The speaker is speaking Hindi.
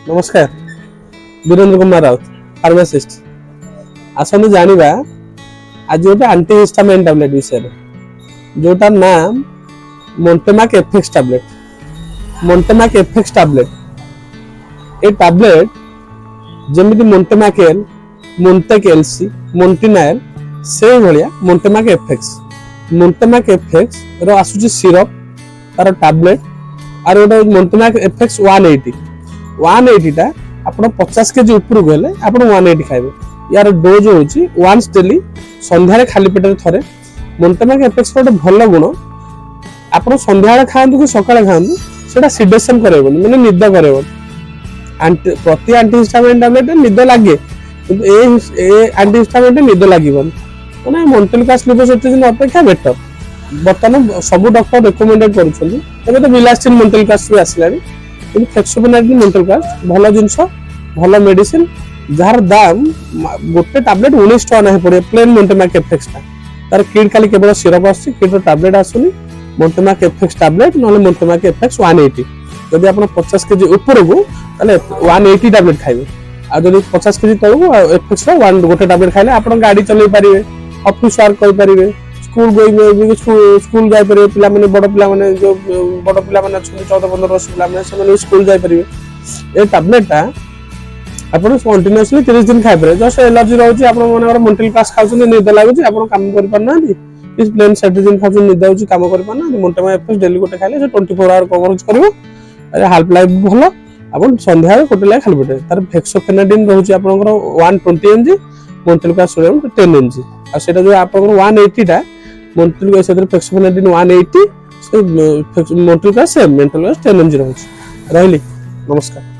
नमस्कार वीरेंद्र कुमार राउत फार्मासिस्ट आसନ୍ତୁ जानिबा आज गोटे एंटीहिस्टामाइन टैबलेट विषय जोटार नाम मोन्टेमाक एफएक्स टैबलेट ए टैबलेट जमिति मोन्टेमाकेल मोन्टेक एलसी मोन्टिनायल से भलिया मोन्टेमाक एफएक्स रो आसुची सिरप तार टैबलेट आर गोटे मोन्टेमाक एफएक्स 180 टा आपण 50 केजी ऊपर गले आपण 180 खाइबे यार डोज होची वन्स डेली संध्या रे खाली पेट रे थरे मोन्टेमाक एफएक्स रो भलो गुण आपण संध्या रे खांतु कि सकाळे खांतु सेटा सिडेशन करेबो माने निद करेबो प्रति एंटीहिस्टामाइन टैबलेट निद लागे किंतु ए एंटीहिस्टामाइन निद लागिबन माने मोन्टेलकास लिपोसिट्रिजिन अपेक्षा बेटर बर्तमान सब डॉक्टर रिकमेंडेड करूछन तबे तो विलासिन मोन्टेलकास भी आसलानी किंतु फ्लेक्सिबिलिटी मोन्टेलकास भलो जिंस भलो मेडिसिन जार दाम गोटे टैबलेट 19 टका नाही पड़े प्लेन मोन्टेमाक एफएक्स ता तार किड खाली केवल सिरप आसी किड टैबलेट आसुनी मोन्टेमाक एफएक्स टैबलेट नले मोन्टेमाक एफएक्स 180 जदि आपण 50 केजी ऊपर को तले 180 टैबलेट खाइबे आ जदि 50 केजी तळु एफएक्स रो वन गोटे टैबलेट खाइले आपण गाड़ी चलै परिबे ऑफिस वर्क करि परिबे स्कूल गोइंग स्कूल जाय परिबे पिला माने बड़ पिला माने जो बड़ पिला माने 14-15 वर्ष पिला माने से माने स्कूल जाय परिबे ए टैबलेट ता आपण कंटीन्यूअसली 30 दिन खाइ परे जस्ट एलर्जी रहउची आपण माने मोन्टेलकास खाउछन निद लागुची आपण काम करि परना इस प्लेन सेट्रिजिन खाउछन निद होउची काम करि परना मोन्टेमाक एफएक्स डेली गोटे खाइले से 24 आवर कवरेज करबो अरे हाल्फ लाइफ भलो आपण संध्या रे गोटे लाइ खाली पेटे तार फेक्सोफेनाडिन रहउची आपनकर 120 mg मोन्टेलकास 10 mg आ सेटा जो आपनकर 180 टा मोन्टेलकास सेटर फेक्सोफेनाडिन 180 से मोन्टेलकास 10 mg रहउची रहली नमस्कार।